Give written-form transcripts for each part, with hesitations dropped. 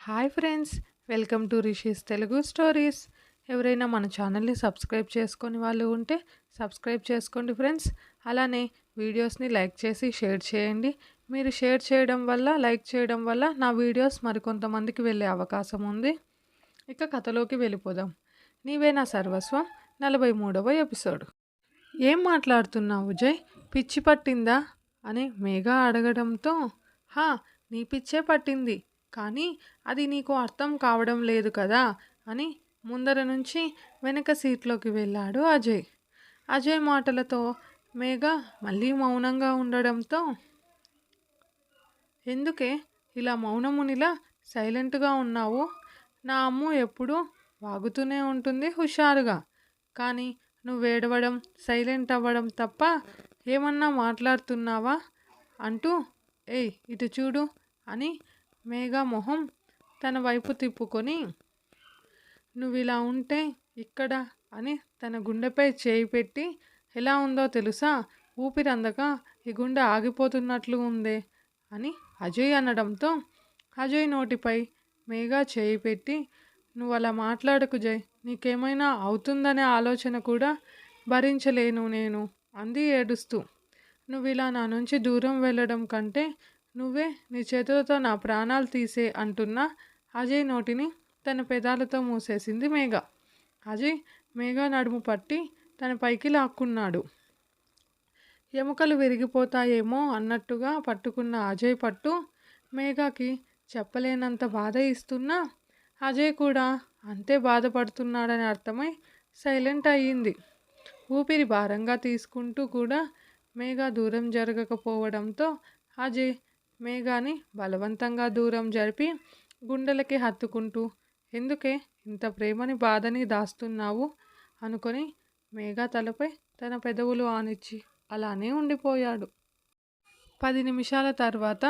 Hi friends, welcome to rishis Telugu stories. ఎవరైనా మన ఛానల్ని సబ్స్క్రైబ్ చేసుకొని వాళ్ళు ఉంటే సబ్స్క్రైబ్ చేసుకోండి ఫ్రెండ్స్. అలానే వీడియోస్ని లైక్ చేసి షేర్ చేయండి. మీరు షేర్ చేయడం వల్ల, లైక్ చేయడం వల్ల నా వీడియోస్ మరికొంతమందికి వెళ్ళే అవకాశం ఉంది. ఇక కథలోకి వెళ్ళిపోదాం. నీవే నా సర్వస్వం 43వ ఎపిసోడ్. ఏం మాట్లాడుతున్నావు జయ్, పిచ్చి పట్టిందా అని మేఘ అడగడంతో, హా, నీ పిచ్చే పట్టింది, కానీ అది నీకు అర్థం కావడం లేదు కదా అని ముందర నుంచి వెనక సీట్లోకి వెళ్ళాడు అజయ్. అజయ్ మాటలతో మేఘ మళ్ళీ మౌనంగా ఉండడంతో, ఎందుకే ఇలా మౌనమునిలా సైలెంట్గా ఉన్నావు? నా అమ్ము ఎప్పుడూ వాగుతూనే ఉంటుంది హుషారుగా, కానీ నువ్వేడవడం, సైలెంట్ అవ్వడం తప్ప ఏమన్నా మాట్లాడుతున్నావా అంటూ, ఏయ్ ఇటు చూడు అని మేఘ మొహం తన వైపు తిప్పుకొని, నువ్విలా ఉంటే ఇక్కడ అని తన గుండెపై చేయి పెట్టి, ఎలా ఉందో తెలుసా, ఊపిరందక ఈ గుండె ఆగిపోతున్నట్లు ఉందే అని అజయ్ అనడంతో, అజయ్ నోటిపై మేఘ చేయి పెట్టి, నువ్వు అలా మాట్లాడకు జయ్, నీకేమైనా అవుతుందనే ఆలోచన కూడా భరించలేను నేను అంది ఏడుస్తూ. నువ్వు ఇలా నా నుంచి దూరం వెళ్ళడం కంటే నువ్వే నీ చేతులతో నా ప్రాణాలు తీసే అంటున్నా అజయ్ నోటిని తన పెదాలతో మూసేసింది మేఘ. అజయ్ మేఘ నడుము పట్టి తన పైకి లాక్కున్నాడు. ఎముకలు విరిగిపోతాయేమో అన్నట్టుగా పట్టుకున్న అజయ్ పట్టు మేఘకి చెప్పలేనంత బాధ ఇస్తున్నా అజయ్ కూడా అంతే బాధపడుతున్నాడని అర్థమై సైలెంట్ అయ్యింది. ఊపిరి భారంగా తీసుకుంటూ కూడా మేఘ దూరం జరగకపోవడంతో అజయ్ మేఘాని బలవంతంగా దూరం జరిపి గుండెలకి హత్తుకుంటూ, ఎందుకే ఇంత ప్రేమని బాధని దాస్తున్నావు అనుకొని మేఘ తలపై తన పెదవులు ఆనిచ్చి అలానే ఉండిపోయాడు. 10 నిమిషాల తర్వాత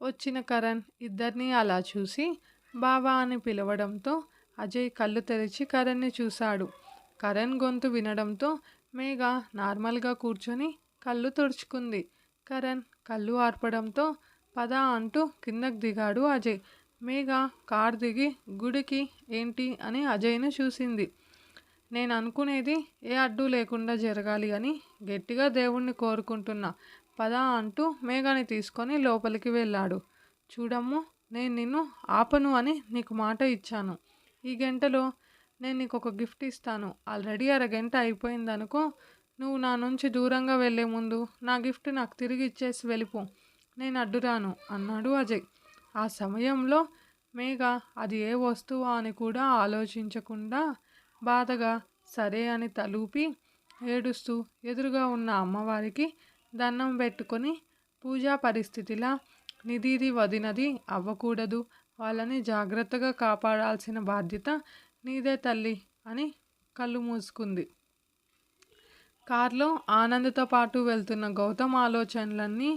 వచ్చిన కరణ్ ఇద్దరినీ అలా చూసి బావా అని పిలవడంతో అజయ్ కళ్ళు తెరిచి కరణ్ని చూశాడు. కరణ్ గొంతు వినడంతో మేఘ నార్మల్గా కూర్చొని కళ్ళు తుడుచుకుంది. కరణ్ కళ్ళు ఆర్పడంతో పద అంటూ కిందకు దిగాడు అజయ్. మేఘ కార్ దిగి గుడికి ఏంటి అని అజయ్ను చూసింది. నేను అనుకునేది ఏ అడ్డు లేకుండా జరగాలి అని గట్టిగా దేవుణ్ణి కోరుకుంటున్నా, పద అంటూ మేఘని తీసుకొని లోపలికి వెళ్ళాడు. చూడమ్ము, నేను నిన్ను ఆపను అని నీకు మాట ఇచ్చాను. ఈ గంటలో నేను నీకు ఒక గిఫ్ట్ ఇస్తాను. ఆల్రెడీ అరగంట అయిపోయిందనుకో. నువ్వు నా నుంచి దూరంగా వెళ్ళే ముందు నా గిఫ్ట్ నాకు తిరిగి ఇచ్చేసి వెళ్ళిపో, నేను అడ్డురాను అన్నాడు అజయ్. ఆ సమయంలో మేఘ అది ఏ వస్తువా అని కూడా ఆలోచించకుండా బాధగా సరే అని తలూపి ఏడుస్తూ ఎదురుగా ఉన్న అమ్మవారికి దండం పెట్టుకొని, పూజా పరిస్థితిలా నిధిది వదినది అవ్వకూడదు, వాళ్ళని జాగ్రత్తగా కాపాడాల్సిన బాధ్యత నీదే తల్లి అని కళ్ళు మూసుకుంది. కార్లో ఆనంద్తో పాటు వెళ్తున్న గౌతమ్ ఆలోచనలన్నీ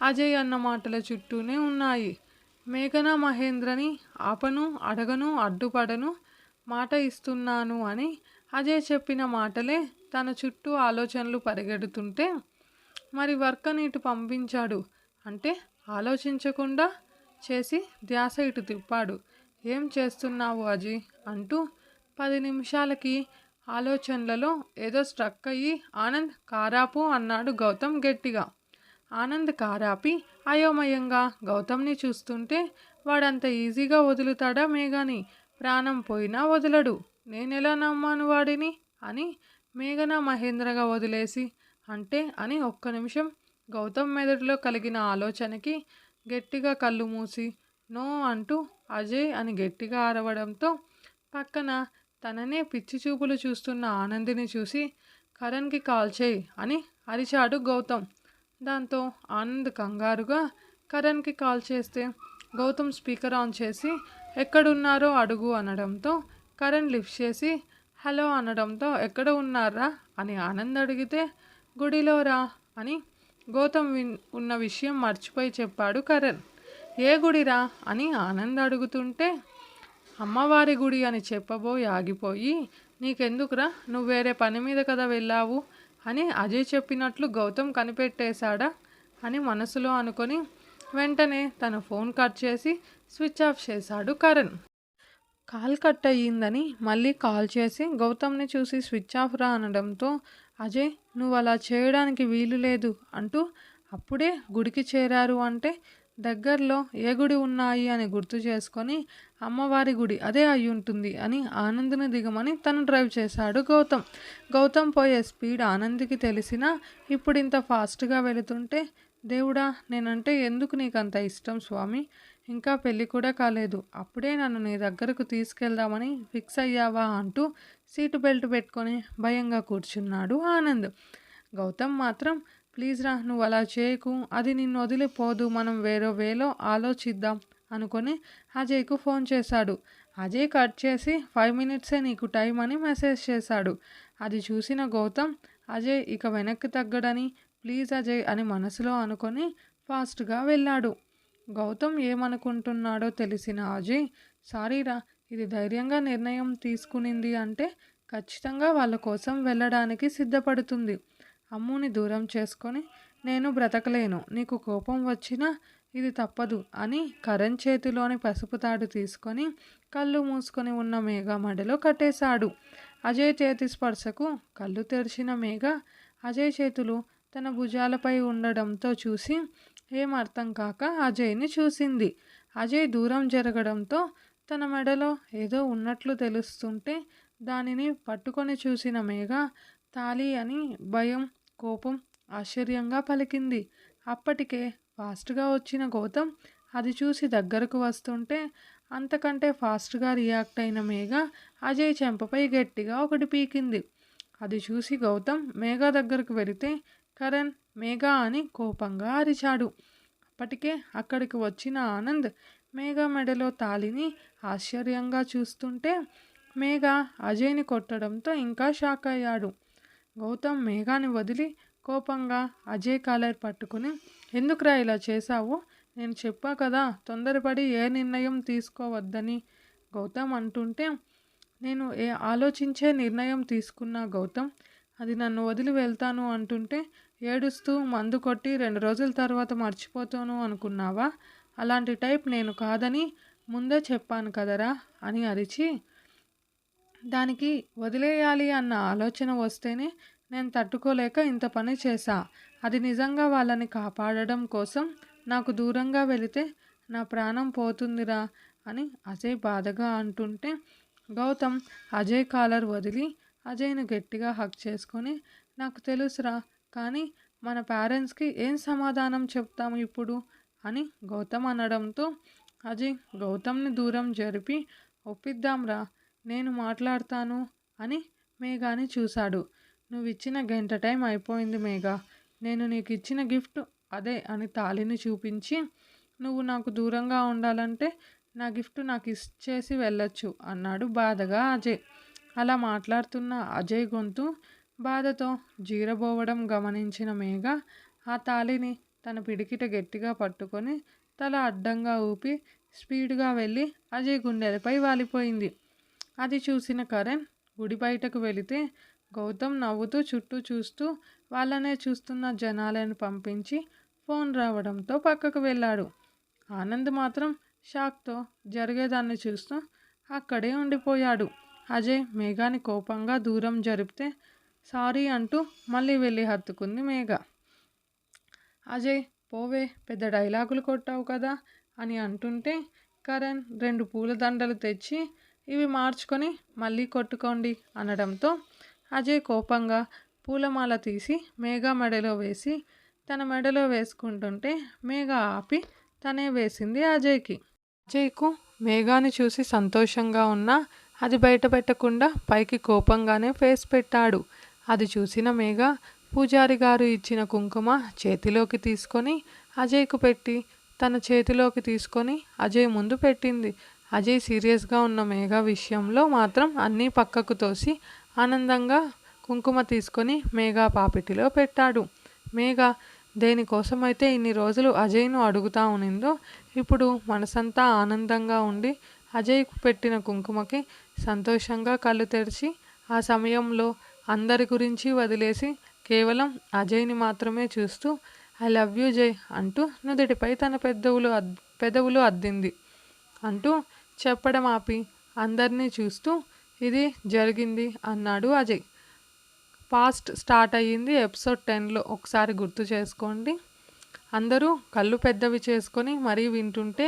అజయ్ అన్న మాటల చుట్టూనే ఉన్నాయి. మేఘన మహేంద్రని ఆపను, అడగను, అడ్డుపడను, మాట ఇస్తున్నాను అని అజయ్ చెప్పిన మాటలే తన చుట్టూ ఆలోచనలు పరిగెడుతుంటే, మరి వర్క్ ఇటు పంపించాడు అంటే ఆలోచించకుండా చేసి ధ్యాస ఇటు తిప్పాడు. ఏం చేస్తున్నావు అజయ్ అంటూ 10 నిమిషాలకి ఆలోచనలలో ఏదో స్ట్రక్ అయ్యి, ఆనంద్ కారాపు అన్నాడు గౌతమ్ గట్టిగా. ఆనంద్ కారాపి అయోమయంగా గౌతమ్ని చూస్తుంటే, వాడంత ఈజీగా వదులుతాడా మేఘని? ప్రాణం పోయినా వదలడు. నేనెలా నమ్మాను వాడిని అని మేఘన మహేంద్రగా వదిలేసి అంటే అని ఒక్క నిమిషం గౌతమ్ మెదడులో కలిగిన ఆలోచనకి గట్టిగా కళ్ళు మూసి నో అంటూ అజయ్ అని గట్టిగా అరవడంతో పక్కన తననే పిచ్చి చూపులు చూస్తున్న ఆనందిని చూసి, కరణ్కి కాల్ చేయి అని అరిచాడు గౌతమ్. దాంతో ఆనంద్ కంగారుగా కరణ్కి కాల్ చేస్తే గౌతమ్ స్పీకర్ ఆన్ చేసి ఎక్కడున్నారో అడుగు అనడంతో కరణ్ లిఫ్ట్ చేసి హలో అనడంతో ఎక్కడ ఉన్నారా అని ఆనంద్ అడిగితే, గుడిలో రా అని గౌతమ్ ఉన్న విషయం మర్చిపోయి చెప్పాడు కరణ్. ఏ గుడిరా అని ఆనంద్ అడుగుతుంటే, అమ్మవారి గుడి అని చెప్పబోయి ఆగిపోయి, నీకెందుకురా, నువ్వు వేరే పని మీద కదా వెళ్ళావు అని అజయ్ చెప్పినట్లు గౌతమ్ కనిపెట్టేశాడా అని మనసులో అనుకొని వెంటనే తన ఫోన్ కట్ చేసి స్విచ్ ఆఫ్ చేశాడు కరణ్. కాల్ కట్ అయ్యిందని మళ్ళీ కాల్ చేసి గౌతమ్ని చూసి స్విచ్ ఆఫ్ రా అనడంతో అజయ్ నువ్వు అలా చేయడానికి వీలు లేదు అంటూ అప్పుడే గుడికి చేరారు అంటే దగ్గరలో ఏ గుడి ఉన్నాయి అని గుర్తు చేసుకొని అమ్మవారి గుడి అదే అయి ఉంటుంది అని ఆనంద్ని దిగమని తను డ్రైవ్ చేశాడు గౌతమ్. గౌతమ్ పోయే స్పీడ్ ఆనంద్కి తెలిసినా ఇప్పుడు ఇంత ఫాస్ట్గా వెళుతుంటే దేవుడా నేనంటే ఎందుకు నీకు అంత ఇష్టం స్వామి, ఇంకా పెళ్ళి కూడా కాలేదు అప్పుడే నన్ను నీ దగ్గరకు తీసుకెళ్దామని ఫిక్స్ అయ్యావా అంటూ సీటు బెల్ట్ పెట్టుకొని భయంగా కూర్చున్నాడు ఆనంద్. గౌతమ్ మాత్రం ప్లీజ్ రా నువ్వు అలా చేయకు, అది నిన్ను వదిలిపోదు, మనం వేరే వేలో ఆలోచిద్దాం అనుకొని అజయ్కు ఫోన్ చేశాడు. అజయ్ కట్ చేసి 5 మినిట్సే నీకు టైం అని మెసేజ్ చేశాడు. అది చూసిన గౌతమ్ అజయ్ ఇక వెనక్కి తగ్గడని ప్లీజ్ అజయ్ అని మనసులో అనుకొని ఫాస్ట్గా వెళ్ళాడు. గౌతమ్ ఏమనుకుంటున్నాడో తెలిసిన అజయ్ సారీరా, ఇది ధైర్యంగా నిర్ణయం తీసుకునింది అంటే ఖచ్చితంగా వాళ్ళ కోసం వెళ్ళడానికి సిద్ధపడుతుంది. అమ్ముని దూరం చేసుకొని నేను బ్రతకలేను, నీకు కోపం వచ్చినా ఇది తప్పదు అని కరణ్ చేతిలోని పసుపు తాడు తీసుకొని కళ్ళు మూసుకొని ఉన్న మేఘ మెడలో కట్టేశాడు. అజయ్ చేతి స్పర్శకు కళ్ళు తెరిచిన మేఘ అజయ్ చేతులు తన భుజాలపై ఉండడంతో చూసి ఏం అర్థం కాక అజయ్ని చూసింది. అజయ్ దూరం జరగడంతో తన మెడలో ఏదో ఉన్నట్లు తెలుస్తుంటే దానిని పట్టుకొని చూసిన మేఘ తాళి అని భయం, కోపం, ఆశ్చర్యంగా పలికింది. అప్పటికే ఫాస్ట్గా వచ్చిన గౌతమ్ అది చూసి దగ్గరకు వస్తుంటే అంతకంటే ఫాస్ట్గా రియాక్ట్ అయిన మేఘ అజయ్ చెంపపై గట్టిగా ఒకటి పీకింది. అది చూసి గౌతమ్ మేఘ దగ్గరకు వెళితే కరణ్ మేఘ అని కోపంగా అరిచాడు. అప్పటికే అక్కడికి వచ్చిన ఆనంద్ మేఘ మెడలో తాళిని ఆశ్చర్యంగా చూస్తుంటే మేఘ అజయ్ని కొట్టడంతో ఇంకా షాక్ అయ్యాడు. గౌతమ్ మేఘాని వదిలి కోపంగా అజయ్ కాలర్ పట్టుకుని ఎందుకురా ఇలా చేశావు, నేను చెప్పా కదా తొందరపడి ఏ నిర్ణయం తీసుకోవద్దని గౌతమ్ అంటుంటే నేను ఆలోచించే నిర్ణయం తీసుకున్నా గౌతమ్, అది నన్ను వదిలి వెళ్తాను అంటుంటే ఏడుస్తూ మందు కొట్టి 2 రోజుల తర్వాత మర్చిపోతాను అనుకున్నావా, అలాంటి టైప్ నేను కాదని ముందే చెప్పాను కదరా అని అరిచి దానికి వదిలేయాలి అన్న ఆలోచన వస్తేనే నేను తట్టుకోలేక ఇంత పని చేశా, అది నిజంగా వాళ్ళని కాపాడడం కోసం నాకు దూరంగా వెళితే నా ప్రాణం పోతుందిరా అని అజయ్ బాధగా అంటుంటే గౌతమ్ అజయ్ కాలర్ వదిలి అజయ్ను గట్టిగా హక్ చేసుకొని నాకు తెలుసురా, కానీ మన పేరెంట్స్కి ఏం సమాధానం చెప్తాము ఇప్పుడు అని గౌతమ్ అనడంతో అజయ్ గౌతమ్ని దూరం జరిపి ఒప్పిద్దాంరా, నేను మాట్లాడతాను అని మేఘాని చూశాడు. నువ్వు ఇచ్చిన గంట టైం అయిపోయింది మేఘ, నేను నీకు ఇచ్చిన గిఫ్ట్ అదే అని తాళిని చూపించి నువ్వు నాకు దూరంగా ఉండాలంటే నా గిఫ్ట్ నాకు ఇచ్చేసి వెళ్ళొచ్చు అన్నాడు బాధగా అజయ్. అలా మాట్లాడుతున్న అజయ్ గొంతు బాధతో జీరబోవడం గమనించిన మేఘ ఆ తాళిని తన పిడికిట గట్టిగా పట్టుకొని తల అడ్డంగా ఊపి స్పీడ్గా వెళ్ళి అజయ్ గుండెలపై వాలిపోయింది. అది చూసిన కరణ్ గుడి బయటకు వెళితే గౌతమ్ నవ్వుతూ చుట్టూ చూస్తూ వాళ్ళనే చూస్తున్న జనాలను పంపించి ఫోన్ రావడంతో పక్కకు వెళ్ళాడు. ఆనంద్ మాత్రం షాక్తో జరిగేదాన్ని చూస్తూ అక్కడే ఉండిపోయాడు. అజయ్ మేఘాని కోపంగా దూరం జరిపితే సారీ అంటూ మళ్ళీ వెళ్ళి హత్తుకుంది మేఘ. అజయ్ పోవే పెద్ద డైలాగులు కొట్టావు కదా అని అంటుంటే కరణ్ 2 పూలదండలు తెచ్చి ఇవి మార్చుకొని మళ్ళీ కొట్టుకోండి అనడంతో అజయ్ కోపంగా పూలమాల తీసి మేఘ మెడలో వేసి తన మెడలో వేసుకుంటుంటే మేఘ ఆపి తనే వేసింది అజయ్కి. అజయ్కు మేఘాని చూసి సంతోషంగా ఉన్నా అది బయట పెట్టకుండా పైకి కోపంగానే ఫేస్ పెట్టాడు. అది చూసిన మేఘ పూజారి గారు ఇచ్చిన కుంకుమ చేతిలోకి తీసుకొని అజయ్కు పెట్టి తన చేతిలోకి తీసుకొని అజయ్ ముందు పెట్టింది. అజయ్ సీరియస్గా ఉన్న మేఘ విషయంలో మాత్రం అన్నీ పక్కకు తోసి ఆనందంగా కుంకుమ తీసుకొని మేఘ పాపిటిలో పెట్టాడు. మేఘ దేనికోసమైతే ఇన్ని రోజులు అజయ్ను అడుగుతా ఉనిందో ఇప్పుడు మనసంతా ఆనందంగా ఉండి అజయ్కు పెట్టిన కుంకుమకి సంతోషంగా కళ్ళు తెరిచి ఆ సమయంలో అందరి గురించి వదిలేసి కేవలం అజయ్ని మాత్రమే చూస్తూ ఐ లవ్ యూ జై అంటూ నుదుటిపై తన పెదవులు అద్దింది అంటూ చెప్పడం ఆపి అందరినీ చూస్తూ ఇది జరిగింది అన్నాడు అజయ్. ఫాస్ట్ స్టార్ట్ అయ్యింది ఎపిసోడ్ 10లో ఒకసారి గుర్తు చేసుకోండి. అందరూ కళ్ళు పెద్దవి చేసుకొని మరీ వింటుంటే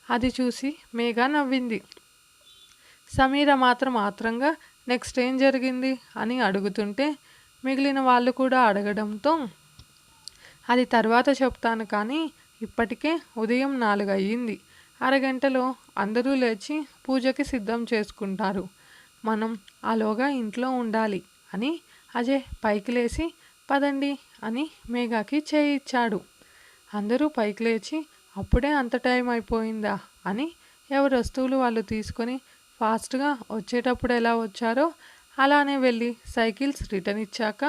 అది చూసి మేఘా నవ్వింది. సమీర మాత్రం ఆత్రంగా నెక్స్ట్ ఏం జరిగింది అని అడుగుతుంటే మిగిలిన వాళ్ళు కూడా అడగడంతో అది తర్వాత చెప్తాను కానీ ఇప్పటికే ఉదయం 4 అయ్యింది. అరగంటలో అందరూ లేచి పూజకి సిద్ధం చేసుకుంటారు. మనం ఆలోగా ఇంట్లో ఉండాలి అని అజయ్ పైకి లేచి పదండి అని మేఘాకి చేయి ఇచ్చాడు. అందరూ పైకి లేచి అప్పుడే అంత టైం అయిపోయిందా అని ఎవరి వస్తువులు వాళ్ళు తీసుకొని ఫాస్ట్గా వచ్చేటప్పుడు ఎలా వచ్చారో అలానే వెళ్ళి సైకిల్స్ రిటర్న్ ఇచ్చాక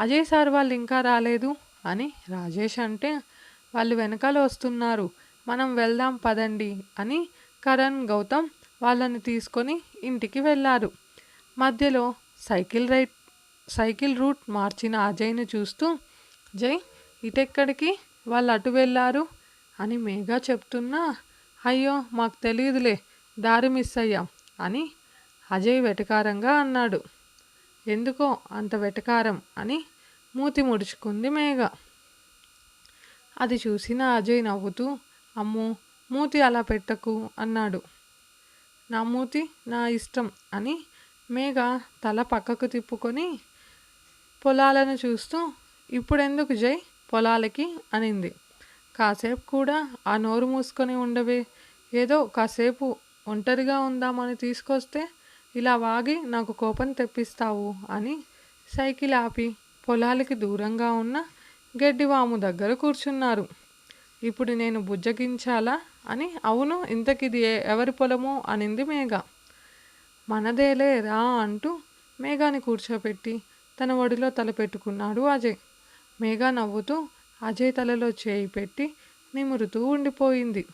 అజయ్ సార్ వాళ్ళు ఇంకా రాలేదు అని రాజేష్ అంటే వాళ్ళు వెనకాల వస్తున్నారు మనం వెళ్దాం పదండి అని కరణ్ గౌతమ్ వాళ్ళని తీసుకొని ఇంటికి వెళ్ళారు. మధ్యలో సైకిల్ రూట్ మార్చిన అజయ్ని చూస్తూ జై ఇటెక్కడికి వాళ్ళు అటు వెళ్ళారు అని మేఘా చెప్తున్నా అయ్యో మాకు తెలియదులే దారి మిస్ అయ్యాం అని అజయ్ వెటకారంగా అన్నాడు. ఎందుకో అంత వెటకారం అని మూతి ముడుచుకుంది మేఘ. అది చూసిన అజయ్ నవ్వుతూ అమ్మో మూతి అలా పెట్టకు అన్నాడు. నా మూతి నా ఇష్టం అని మేఘ తల పక్కకు తిప్పుకొని పొలాలను చూస్తూ ఇప్పుడెందుకు జై పొలాలకి అనింది. కాసేపు కూడా ఆ నోరు మూసుకొని ఉండవే, ఏదో కాసేపు ఒంటరిగా ఉందామని తీసుకొస్తే ఇలా వాగి నాకు కోపం తెప్పిస్తావు అని సైకిల్ ఆపి పొలాలకి దూరంగా ఉన్న గడ్డివాము దగ్గర కూర్చున్నారు. ఇప్పుడు నేను బుజ్జగించాలా అని అవును ఇంతకిది ఎవరి పొలమో అనింది మేఘ. మనదేలే రా అంటూ మేఘాని కూర్చోపెట్టి తన ఒడిలో తల పెట్టుకున్నాడు అజయ్. మేఘ నవ్వుతూ అజయ్ తలలో చేయి పెట్టి నిమురుతూ ఉండిపోయింది.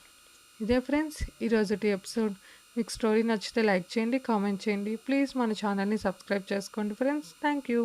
ఇదే ఫ్రెండ్స్ ఈరోజుటి ఎపిసోడ్. మీకు స్టోరీ నచ్చితే లైక్ చేయండి, కామెంట్ చేయండి. ప్లీజ్ మన ఛానల్ని సబ్స్క్రైబ్ చేసుకోండి ఫ్రెండ్స్. Thank you.